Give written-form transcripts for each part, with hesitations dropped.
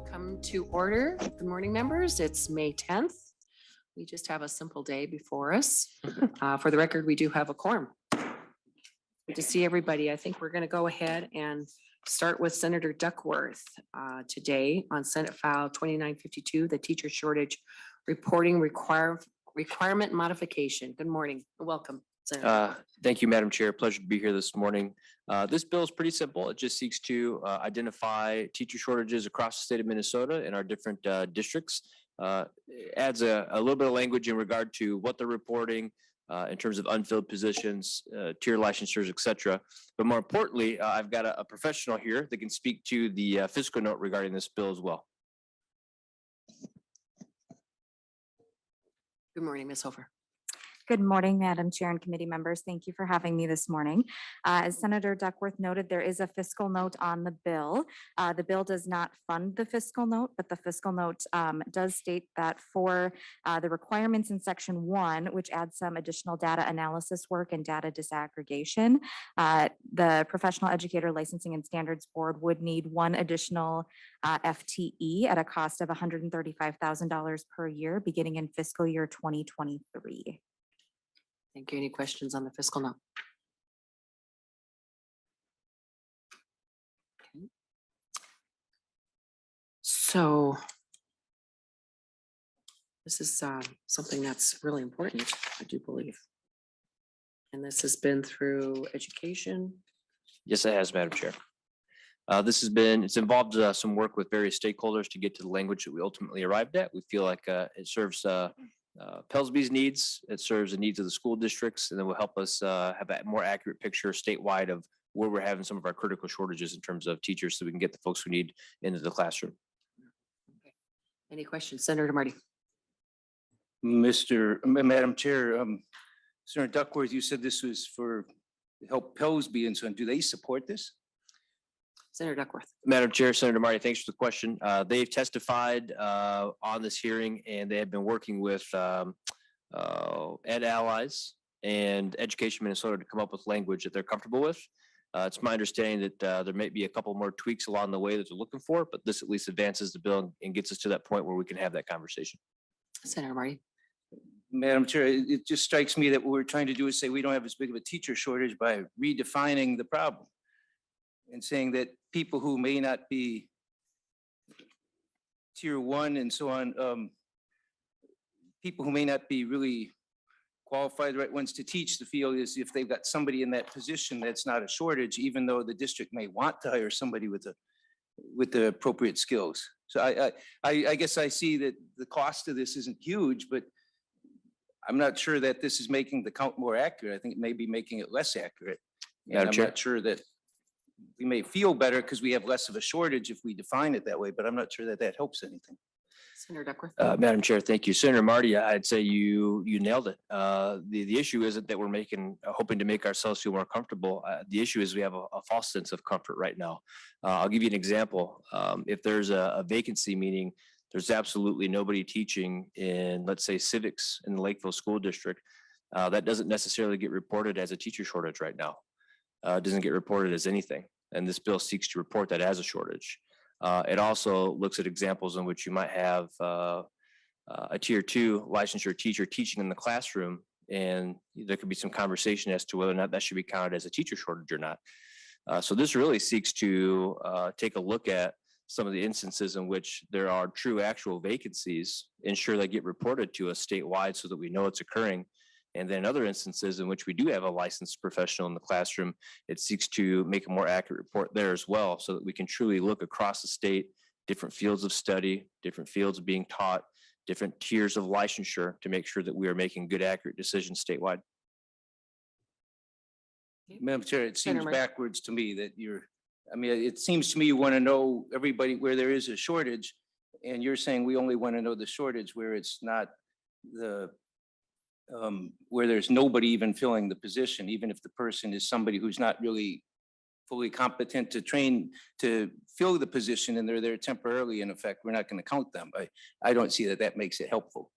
Come to order. Good morning, members. It's May 10th. We just have a simple day before us. For the record, we do have a quorum. Good to see everybody. I think we're going to go ahead and start with Senator Duckworth today on Senate File 2952, the teacher shortage reporting requirement modification. Good morning. Welcome, Senator. Thank you, Madam Chair. Pleasure to be here this morning. This bill is pretty simple. It just seeks to identify teacher shortages across the state of Minnesota in our different districts. Adds a little bit of language in regard to what they're reporting in terms of unfilled positions, tier licensures, et cetera. But more importantly, I've got a professional here that can speak to the fiscal note regarding this bill as well. Good morning, Ms. Hofer. Good morning, Madam Chair and committee members. Thank you for having me this morning. As Senator Duckworth noted, there is a fiscal note on the bill. The bill does not fund the fiscal note, but the fiscal note does state that for the requirements in Section 1, which adds some additional data analysis work and data disaggregation, the Professional Educator Licensing and Standards Board would need one additional FTE at a cost of $135,000 per year, beginning in fiscal year 2023. Thank you. Any questions on the fiscal note? Okay. So this is something that's really important, I do believe. And this has been through education. Yes, it has, Madam Chair. It's involved some work with various stakeholders to get to the language that we ultimately arrived at. We feel like it serves Pellsby's needs, it serves the needs of the school districts, and then will help us have a more accurate picture statewide of where we're having some of our critical shortages in terms of teachers so we can get the folks we need into the classroom. Okay. Any questions? Senator Marty. Madam Chair, Senator Duckworth, you said this was for help Pellsby and so on. Do they support this? Senator Duckworth. Madam Chair, Senator Marty, thanks for the question. They've testified on this hearing, and they have been working with Ed Allies and Education Minnesota to come up with language that they're comfortable with. It's my understanding that there may be a couple more tweaks along the way that they're looking for, but this at least advances the bill and gets us to that point where we can have that conversation. Senator Marty. Madam Chair, it just strikes me that what we're trying to do is say we don't have as big of a teacher shortage by redefining the problem and saying that people who may not be tier 1 and so on, people who may not be really qualified, the right ones to teach the field, is if they've got somebody in that position, that's not a shortage, even though the district may want to hire somebody with the appropriate skills. So I guess I see that the cost of this isn't huge, but I'm not sure that this is making the count more accurate. I think it may be making it less accurate. And I'm not sure that we may feel better because we have less of a shortage if we define it that way, but I'm not sure that that helps anything. Senator Duckworth. Madam Chair, thank you. Senator Marty, I'd say you nailed it. The issue isn't that we're hoping to make ourselves feel more comfortable. The issue is we have a false sense of comfort right now. I'll give you an example. If there's a vacancy, meaning there's absolutely nobody teaching in, let's say, civics in the Lakeville School District, that doesn't necessarily get reported as a teacher shortage right now. It doesn't get reported as anything. And this bill seeks to report that as a shortage. It also looks at examples in which you might have a tier 2 licensure teacher teaching in the classroom, and there could be some conversation as to whether or not that should be counted as a teacher shortage or not. So this really seeks to take a look at some of the instances in which there are true actual vacancies, ensure they get reported to us statewide so that we know it's occurring. And then other instances in which we do have a licensed professional in the classroom, it seeks to make a more accurate report there as well, so that we can truly look across the state, different fields of study, different fields of being taught, different tiers of licensure to make sure that we are making good, accurate decisions statewide. Madam Chair, it seems backwards to me that it seems to me you want to know everybody where there is a shortage, and you're saying we only want to know the shortage where it's not where there's nobody even filling the position, even if the person is somebody who's not really fully competent to train to fill the position and they're there temporarily. In effect, we're not going to count them. I don't see that makes it helpful.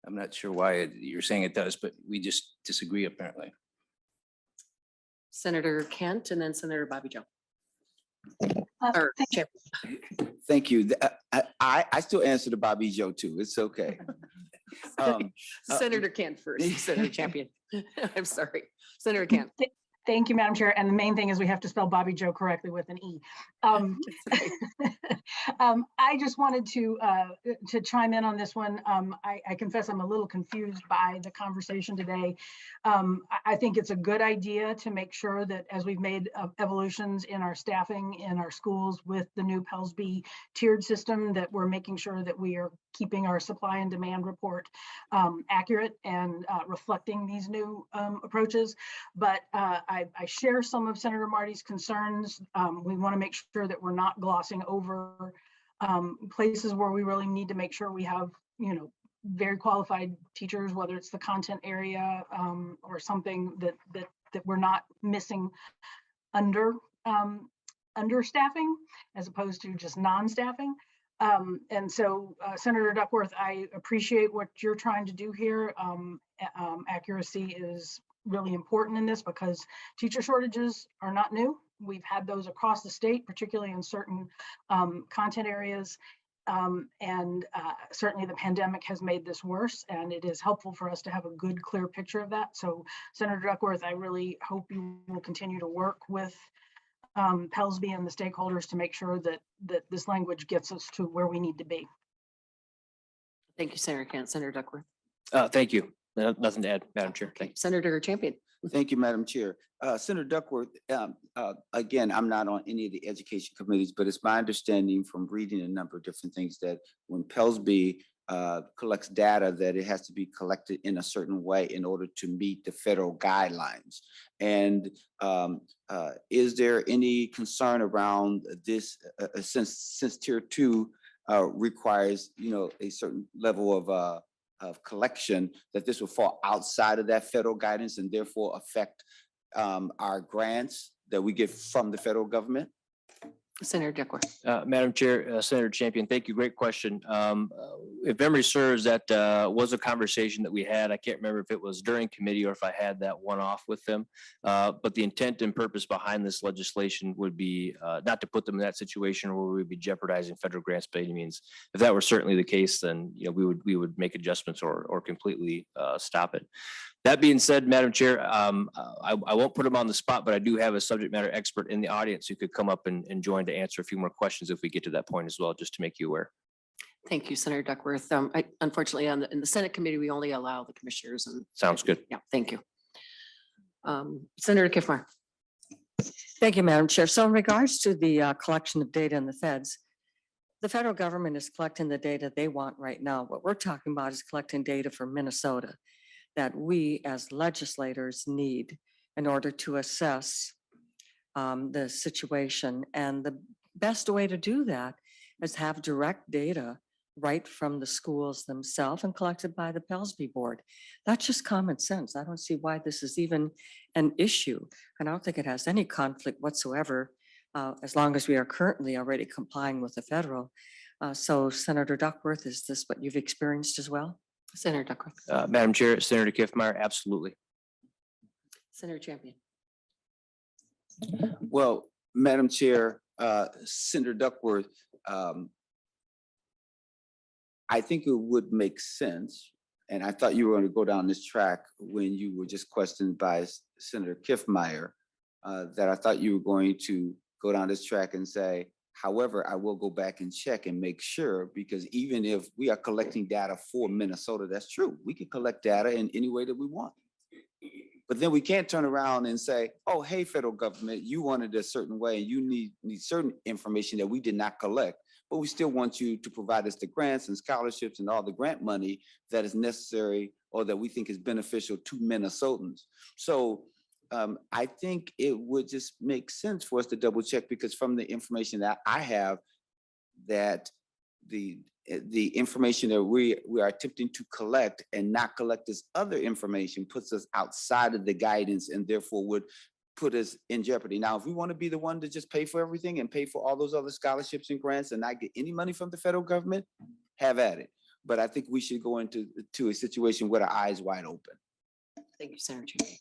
I'm not sure why you're saying it does, but we just disagree apparently. Senator Kent and then Senator Bobby Joe. Or Thank Chip. thank you. I still answer to Bobby Joe too. It's okay. Senator Kent first, Senator Champion. I'm sorry, Senator Kent. Thank you, Madam Chair. And the main thing is we have to spell Bobby Joe correctly with an E. I just wanted to chime in on this one. I confess I'm a little confused by the conversation today. I think it's a good idea to make sure that as we've made evolutions in our staffing in our schools with the new PELSB tiered system, that we're making sure that we are keeping our supply and demand report accurate and reflecting these new approaches. But I share some of Senator Marty's concerns. We want to make sure that we're not glossing over places where we really need to make sure we have, very qualified teachers, whether it's the content area or something that we're not missing understaffing as opposed to just non-staffing. And so, Senator Duckworth, I appreciate what you're trying to do here. Accuracy is really important in this because teacher shortages are not new. We've had those across the state, particularly in certain content areas. Certainly the pandemic has made this worse, and it is helpful for us to have a good, clear picture of that. So, Senator Duckworth, I really hope you will continue to work with PELSB and the stakeholders to make sure that this language gets us to where we need to be. Thank you, Senator Kent. Senator Duckworth. Thank you. Nothing to add, Madam Chair. Thank you. Senator Champion. Thank you, Madam Chair. Senator Duckworth, again, I'm not on any of the education committees, but it's my understanding from reading a number of different things that when PELSB collects data, that it has to be collected in a certain way in order to meet the federal guidelines. And is there any concern around this since Tier 2 requires, a certain level of collection, that this will fall outside of that federal guidance and therefore affect our grants that we get from the federal government? Senator Duckworth. Madam Chair, Senator Champion, thank you. Great question. If memory serves, that was a conversation that we had. I can't remember if it was during committee or if I had that one off with them. But the intent and purpose behind this legislation would be not to put them in that situation where we would be jeopardizing federal grants by any means. If that were certainly the case, then we would make adjustments or completely stop it. That being said, Madam Chair, I won't put him on the spot, but I do have a subject matter expert in the audience who could come up and join to answer a few more questions if we get to that point as well, just to make you aware. Thank you, Senator Duckworth. Unfortunately, in the Senate committee, we only allow the commissioners. And Sounds good. yeah, thank you. Senator Kiffmeyer. Thank you, Madam Chair. So in regards to the collection of data in the feds, the federal government is collecting the data they want right now. What we're talking about is collecting data for Minnesota that we as legislators need in order to assess the situation. And the best way to do that is have direct data right from the schools themselves and collected by the PELSB board. That's just common sense. I don't see why this is even an issue. And I don't think it has any conflict whatsoever as long as we are currently already complying with the federal. So Senator Duckworth, is this what you've experienced as well? Senator Duckworth. Madam Chair, Senator Kiffmeyer, absolutely. Senator Champion. Well, Madam Chair, Senator Duckworth, I think it would make sense, and I thought you were going to go down this track when you were just questioned by Senator Kiffmeyer, that I thought you were going to go down this track and say, however, I will go back and check and make sure, because even if we are collecting data for Minnesota, that's true. We can collect data in any way that we want. But then we can't turn around and say, oh, hey, federal government, you wanted a certain way and you need certain information that we did not collect, but we still want you to provide us the grants and scholarships and all the grant money that is necessary or that we think is beneficial to Minnesotans. So I think it would just make sense for us to double check, because from the information that I have, that the information that we are attempting to collect and not collect this other information puts us outside of the guidance and therefore would put us in jeopardy. Now, if we want to be the one to just pay for everything and pay for all those other scholarships and grants and not get any money from the federal government, have at it. But I think we should go into a situation with our eyes wide open. Thank you, Senator Champion.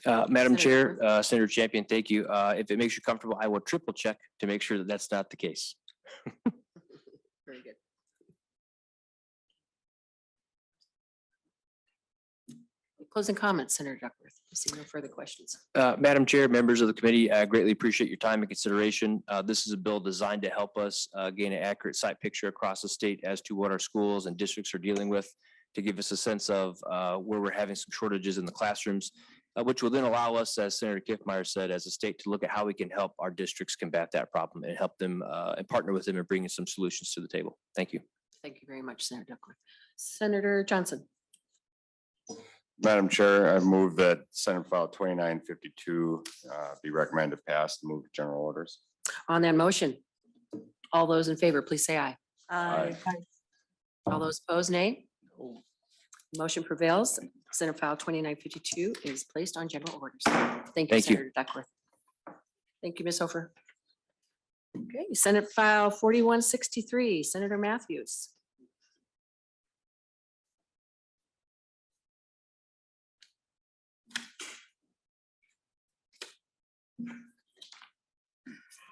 Madam Senator Chair, Senator Champion, thank you. If it makes you comfortable, I will triple check to make sure that that's not the case. Very good. Closing comments, Senator Duckworth. I see no further questions. Madam Chair, members of the committee, I greatly appreciate your time and consideration. This is a bill designed to help us gain an accurate site picture across the state as to what our schools and districts are dealing with, to give us a sense of where we're having some shortages in the classrooms, which will then allow us, as Senator Kiffmeyer said, as a state to look at how we can help our districts combat that problem and help them and partner with them in bringing some solutions to the table. Thank you. Thank you very much, Senator Duckworth. Senator Johnson. Madam Chair, I move that Senate File 2952 be recommended passed, move to general orders. On that motion, all those in favor, please say aye. Aye. All those opposed, nay. Motion prevails. Senate File 2952 is placed on general orders. Thank you, Thank you. Senator Duckworth. Thank you, Ms. Hofer. Okay, Senate File 4163, Senator Mathews.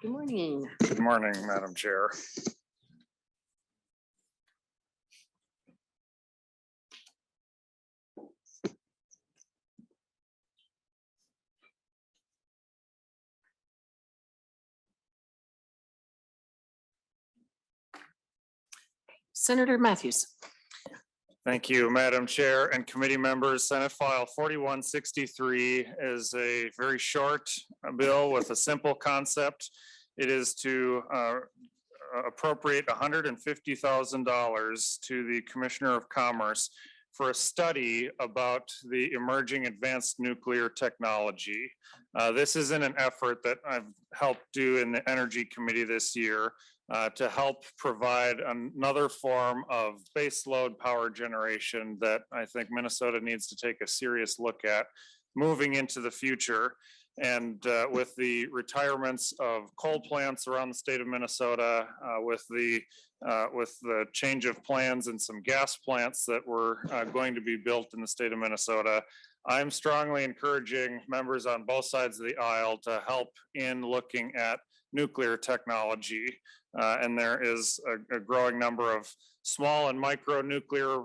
Good morning. Good morning, Madam Chair. Senator Mathews. Thank you, Madam Chair and committee members. Senate File 4163 is a very short bill with a simple concept. It is to appropriate $150,000 to the Commissioner of Commerce for a study about the emerging advanced nuclear technology. This is in an effort that I've helped do in the Energy Committee this year to help provide another form of baseload power generation that I think Minnesota needs to take a serious look at moving into the future. And with the retirements of coal plants around the state of Minnesota, with the change of plans and some gas plants that were going to be built in the state of Minnesota, I'm strongly encouraging members on both sides of the aisle to help in looking at nuclear technology. And there is a growing number of small and micro nuclear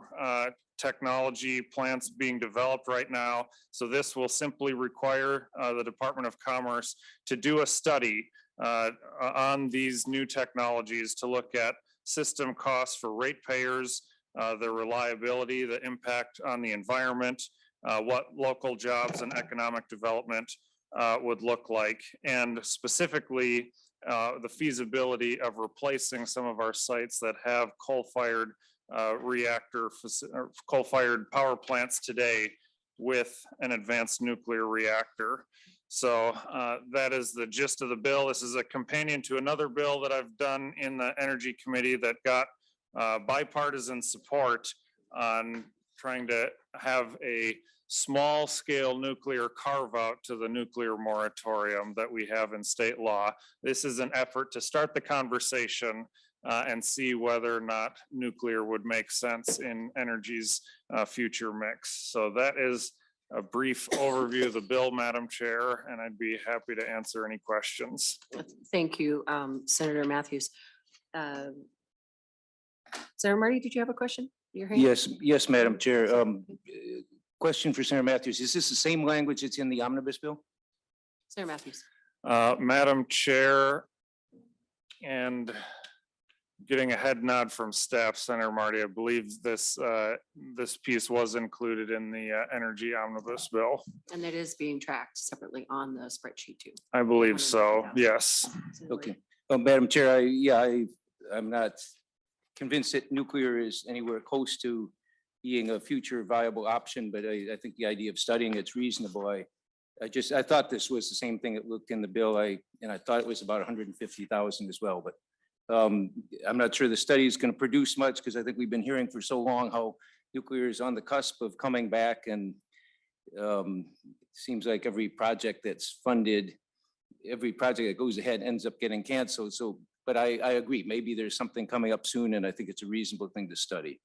technology plants being developed right now. So this will simply require the Department of Commerce to do a study on these new technologies to look at system costs for ratepayers, the reliability, the impact on the environment, what local jobs and economic development would look like, and specifically the feasibility of replacing some of our sites that have coal-fired coal-fired power plants today with an advanced nuclear reactor. So that is the gist of the bill. This is a companion to another bill that I've done in the Energy Committee that got bipartisan support on trying to have a small scale nuclear carve out to the nuclear moratorium that we have in state law. This is an effort to start the conversation and see whether or not nuclear would make sense in energy's future mix. So that is a brief overview of the bill, Madam Chair, and I'd be happy to answer any questions. Thank you, Senator Mathews. Senator Marty, did you have a question? Your hand? Yes, Madam Chair. Question for Senator Mathews. Is this the same language that's in the omnibus bill? Senator Mathews. Madam Chair, and getting a head nod from staff, Senator Marty, I believe this piece was included in the energy omnibus bill. And that is being tracked separately on the spreadsheet too. I believe so, yes. Senator Okay. Madam Chair, I'm not convinced that nuclear is anywhere close to being a future viable option, but I think the idea of studying it's reasonable. I thought this was the same thing that looked in the bill. And I thought it was about 150,000 as well, but I'm not sure the study is going to produce much because I think we've been hearing for so long how nuclear is on the cusp of coming back, and it seems like every project that's funded, every project that goes ahead ends up getting canceled. So, but I agree, maybe there's something coming up soon, and I think it's a reasonable thing to study.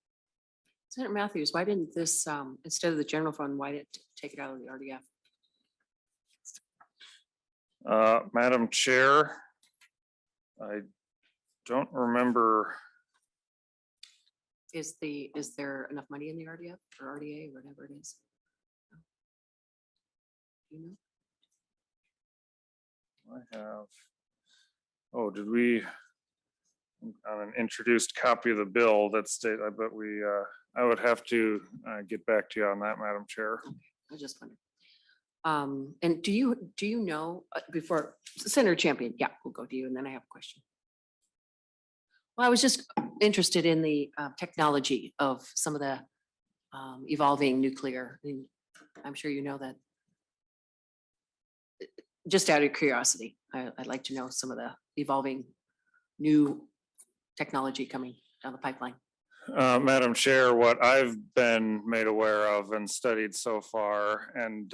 Senator Mathews, why didn't this, instead of the general fund, why didn't it take it out of the RDF? Madam Chair, I don't remember. Is there enough money in the RDF or RDA, whatever it is? You know? I have, oh, did we, on an introduced copy of the bill that state, I bet we, I would have to get back to you on that, Madam Chair. I just wondered. And do you know, before Senator Champion, yeah, we'll go to you and then I have a question. Well, I was just interested in the technology of some of the evolving nuclear. I mean, I'm sure you know that. Just out of curiosity, I'd like to know some of the evolving new technology coming down the pipeline. Madam Chair, what I've been made aware of and studied so far, and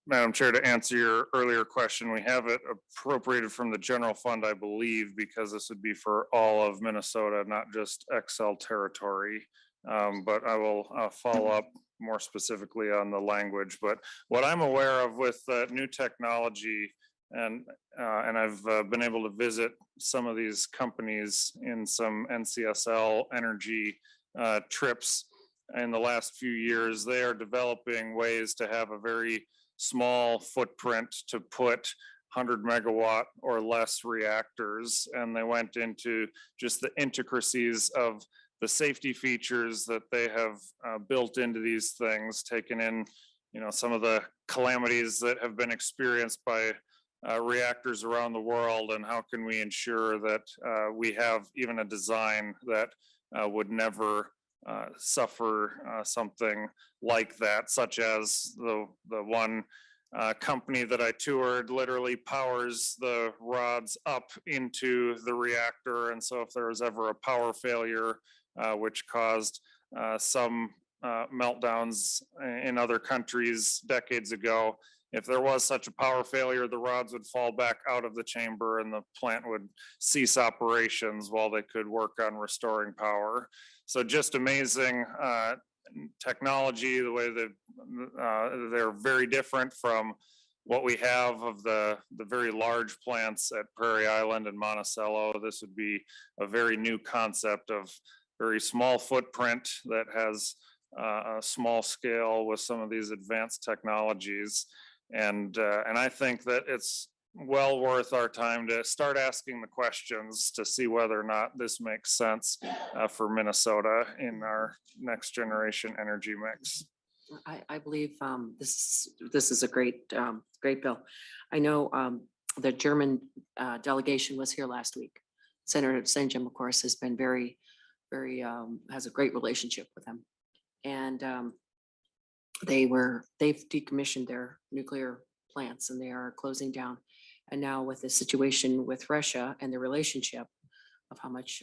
Madam Chair, to answer your earlier question, we have it appropriated from the general fund, I believe, because this would be for all of Minnesota, not just XL territory. But I will follow up more specifically on the language. But what I'm aware of with new technology, and I've been able to visit some of these companies in some NCSL energy trips in the last few years, they are developing ways to have a very small footprint to put 100 megawatt or less reactors. And they went into just the intricacies of the safety features that they have built into these things, taken in, you know, some of the calamities that have been experienced by reactors around the world, and how can we ensure that we have even a design that would never suffer something like that, such as the one company that I toured literally powers the rods up into the reactor. And so if there was ever a power failure, which caused some meltdowns in other countries decades ago, if there was such a power failure, the rods would fall back out of the chamber and the plant would cease operations while they could work on restoring power. So just amazing technology, the way that they're very different from what we have of the very large plants at Prairie Island and Monticello. This would be a very new concept of very small footprint that has a small scale with some of these advanced technologies. And I think that it's well worth our time to start asking the questions to see whether or not this makes sense for Minnesota in our next generation energy mix. I believe this is a great bill. I know the German delegation was here last week. Senator St. Jim, of course, has been very has a great relationship with them. And they've decommissioned their nuclear plants and they are closing down. And now with the situation with Russia and the relationship of how much,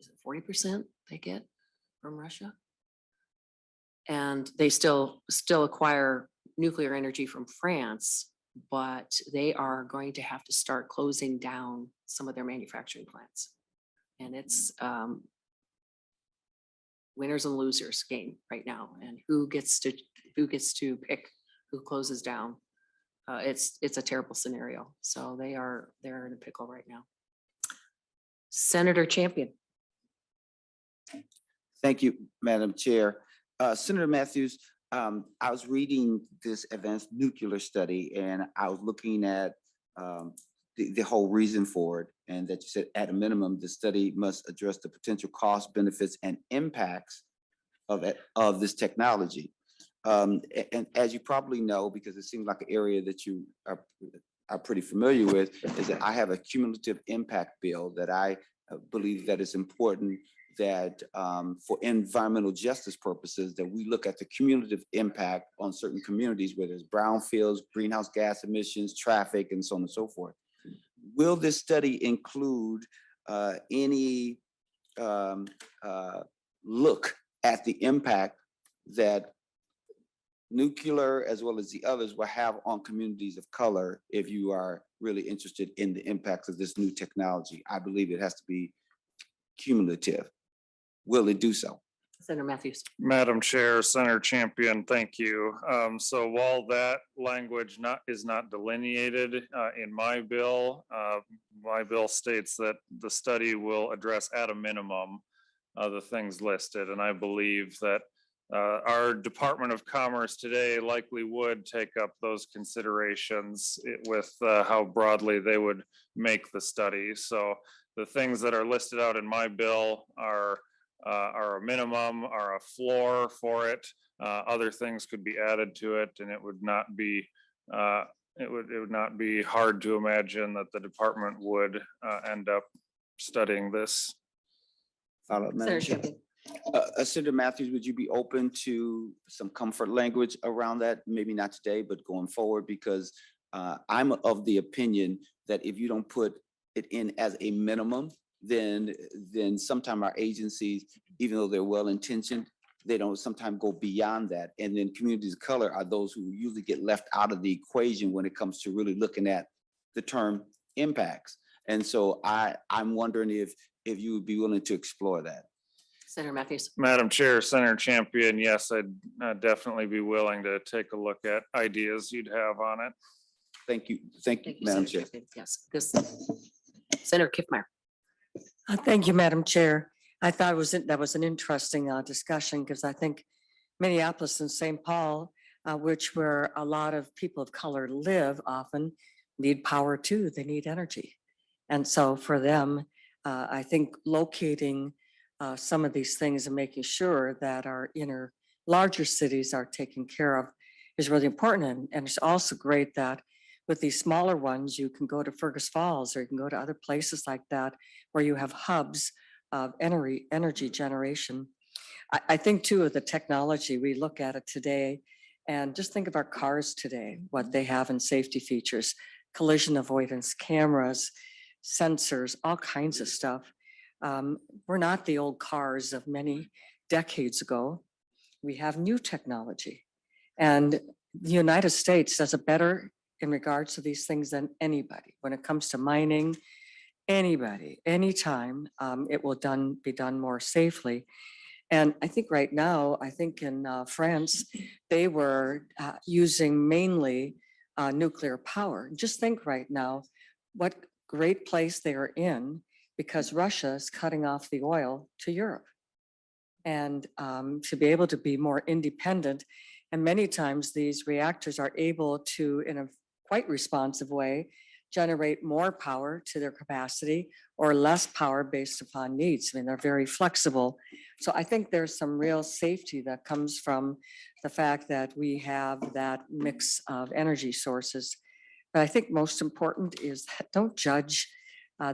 is it 40% they get from Russia? And they still acquire nuclear energy from France, but they are going to have to start closing down some of their manufacturing plants. And it's winners and losers game right now. And who gets to pick who closes down? It's a terrible scenario. So they're in a pickle right now. Senator Champion. Thank you, Madam Chair. Senator Mathews, I was reading this advanced nuclear study and I was looking at the whole reason for it, and that you said at a minimum, the study must address the potential costs, benefits, and impacts of this technology. And as you probably know, because it seems like an area that you are pretty familiar with, is that I have a cumulative impact bill that I believe that it's important that for environmental justice purposes, that we look at the cumulative impact on certain communities, whether it's brownfields, greenhouse gas emissions, traffic, and so on and so forth. Will this study include any look at the impact that nuclear as well as the others will have on communities of color, if you are really interested in the impacts of this new technology? I believe it has to be cumulative. Will it do so? Senator Matthews. Madam Chair, Senator Champion, thank you. So while that language is not delineated in my bill states that the study will address at a minimum the things listed. And I believe that our Department of Commerce today likely would take up those considerations with how broadly they would make the study. So the things that are listed out in my bill are a minimum, are a floor for it. Other things could be added to it, and it would not be hard to imagine that the department would end up studying this. Follow up, Madam Senator Chair. Champion. Senator Matthews, would you be open to some comfort language around that? Maybe not today, but going forward, because I'm of the opinion that if you don't put it in as a minimum, then sometime our agencies, even though they're well-intentioned, they don't sometimes go beyond that. And then communities of color are those who usually get left out of the equation when it comes to really looking at the term impacts. And so I'm wondering if you would be willing to explore that. Senator Matthews. Madam Chair, Senator Champion, yes, I'd definitely be willing to take a look at ideas you'd have on it. Thank you. Thank you, Thank you, Madam Senator Chair. Champion. Yes, this Senator Kiffmeyer. Thank you, Madam Chair. I thought that was an interesting discussion because I think Minneapolis and St. Paul, which where a lot of people of color live, often need power too. They need energy. And so for them, I think locating some of these things and making sure that our inner larger cities are taken care of is really important. And it's also great that with these smaller ones, you can go to Fergus Falls or you can go to other places like that where you have hubs of energy generation. I think too of the technology, we look at it today and just think of our cars today, what they have in safety features, collision avoidance, cameras, sensors, all kinds of stuff. We're not the old cars of many decades ago. We have new technology. And the United States does it better in regards to these things than anybody. When it comes to mining, anybody, anytime, it will be done more safely. And I think right now, I think in France, they were using mainly nuclear power. Just think right now, what great place they are in because Russia is cutting off the oil to Europe. And to be able to be more independent, and many times these reactors are able to, in a quite responsive way, generate more power to their capacity or less power based upon needs. I mean, they're very flexible. So I think there's some real safety that comes from the fact that we have that mix of energy sources. But I think most important is that don't judge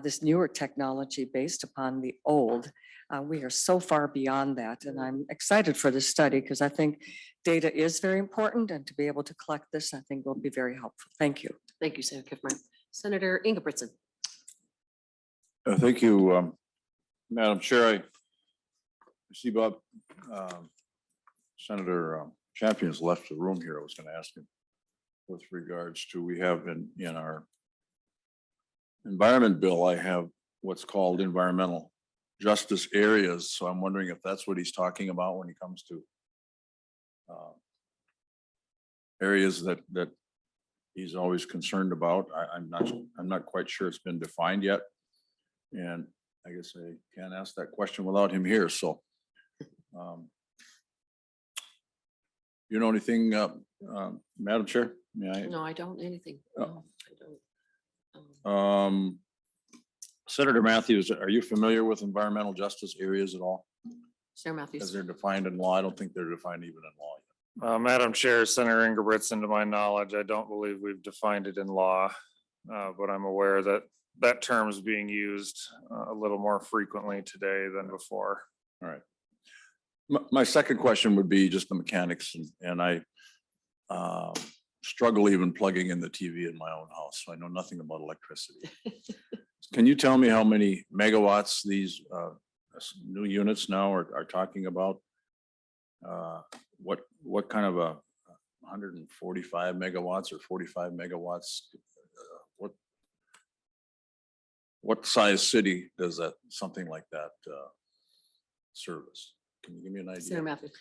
this newer technology based upon the old. We are so far beyond that. And I'm excited for this study because I think data is very important and to be able to collect this, I think will be very helpful. Thank you. Thank you, Senator Kiffmeyer. Senator Ingebrigtsen. Thank you, Madam Chair. I see Bob, Senator Champion's left the room here. I was going to ask him with regards to, we have in our environment bill, I have what's called environmental justice areas. So I'm wondering if that's what he's talking about when he comes to areas that he's always concerned about. I'm not quite sure it's been defined yet. And I guess I can't ask that question without him here. So you know anything, Madam Chair? May I? No, I don't, anything. No, I don't. Senator Mathews, are you familiar with environmental justice areas at all? Senator As Matthews. they're defined in law? I don't think they're defined even in law yet. Madam Chair, Senator Ingebrigtsen, to my knowledge, I don't believe we've defined it in law, but I'm aware that that term is being used a little more frequently today than before. All right. My second question would be just the mechanics, and I struggle even plugging in the TV in my own house, so I know nothing about electricity. Can you tell me how many megawatts these new units now are talking about? What kind of a 145 megawatts or 45 megawatts? What size city does that, something like that service? Can you give me an idea? Senator Mathews.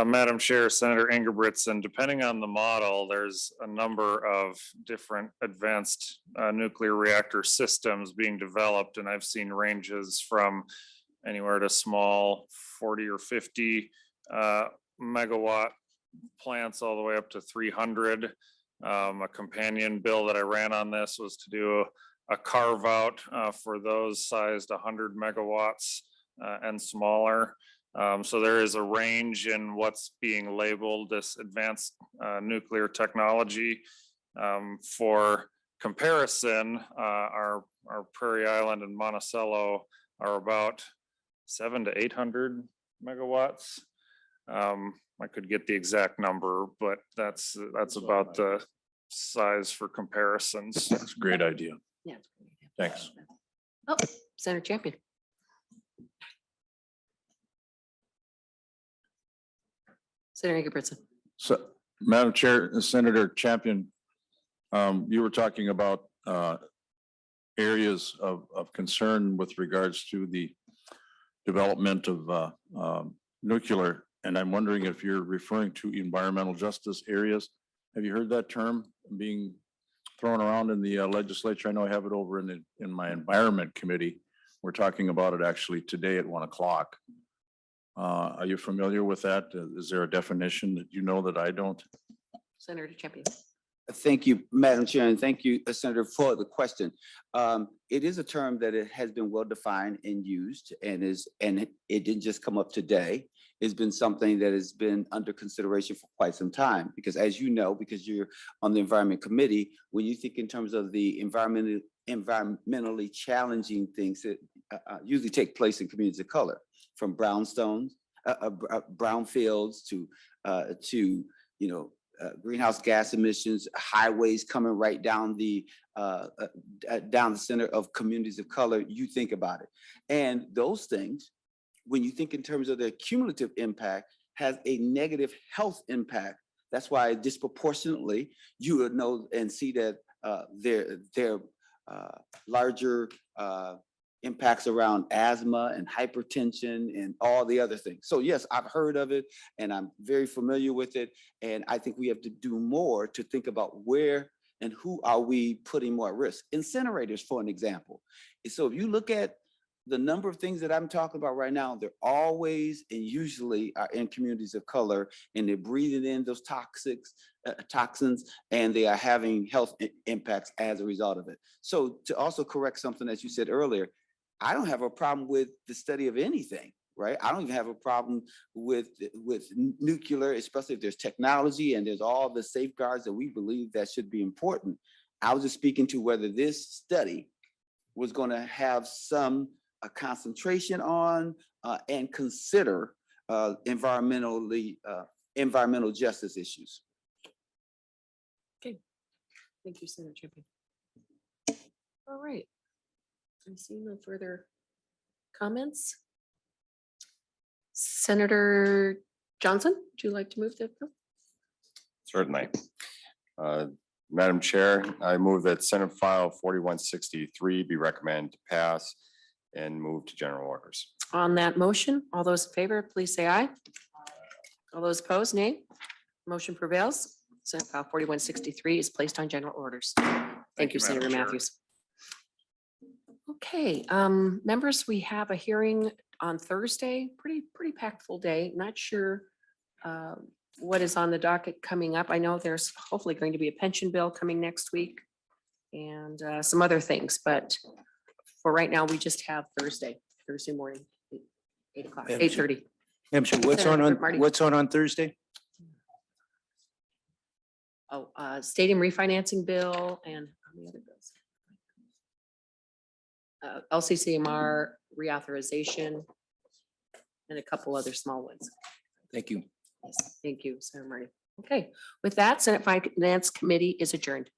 Madam Chair, Senator Ingebritsen, depending on the model, there's a number of different advanced nuclear reactor systems being developed, and I've seen ranges from anywhere to small 40 or 50 megawatt plants all the way up to 300. A companion bill that I ran on this was to do a carve out for those sized 100 megawatts and smaller. So there is a range in what's being labeled this advanced nuclear technology. For comparison, our Prairie Island and Monticello are about 700 to 800 megawatts. I could get the exact number, but that's about the size for comparisons. That's a great idea. Yeah. Thanks. Oh, Senator Champion. Senator Ingebritsen. So, Madam Chair, Senator Champion, you were talking about areas of concern with regards to the development of nuclear, and I'm wondering if you're referring to environmental justice areas. Have you heard that term being thrown around in the legislature? I know I have it over in my environment committee. We're talking about it actually today at 1 o'clock. Are you familiar with that? Is there a definition that you know that I don't? Senator Champion. Thank you, Madam Chair, and thank you, Senator, for the question. It is a term that it has been well defined and used, and it didn't just come up today. It's been something that has been under consideration for quite some time, because as you know, because you're on the Environment Committee, when you think in terms of the environmentally challenging things that usually take place in communities of color, from brownstones, brownfields to greenhouse gas emissions, highways coming right down the center of communities of color, you think about it. And those things, when you think in terms of their cumulative impact, has a negative health impact. That's why disproportionately you would know and see that their larger impacts around asthma and hypertension and all the other things. So yes, I've heard of it and I'm very familiar with it. And I think we have to do more to think about where and who are we putting more at risk. Incinerators, for an example. So if you look at the number of things that I'm talking about right now, they're always and usually are in communities of color, and they're breathing in those toxins, and they are having health impacts as a result of it. So to also correct something that you said earlier, I don't have a problem with the study of anything, right? I don't even have a problem with nuclear, especially if there's technology and there's all the safeguards that we believe that should be important. I was just speaking to whether this study was going to have some concentration on and consider environmental justice issues. Okay, thank you, Senator Champion. All right, I see no further comments. Senator Johnson, would you like to move the bill? Certainly. Madam Chair, I move that Senate File 4163 be recommended to pass and move to general orders. On that motion, all those in favor, please say aye. All those opposed, nay. Motion prevails. Senate File 4163 is placed on general orders. Thank you, Senator Madam Chair. Mathews. Okay, members, we have a hearing on Thursday, pretty packed full day. Not sure what is on the docket coming up. I know there's hopefully going to be a pension bill coming next week and some other things, but for right now, we just have Thursday morning, 8 o'clock, 8:30. What's Marty. what's on Thursday? Oh, stadium refinancing bill and how many other bills? LCCMR reauthorization and a couple other small ones. Thank you. Yes, thank you, Senator Marty. Okay, with that, Senate Finance Committee is adjourned.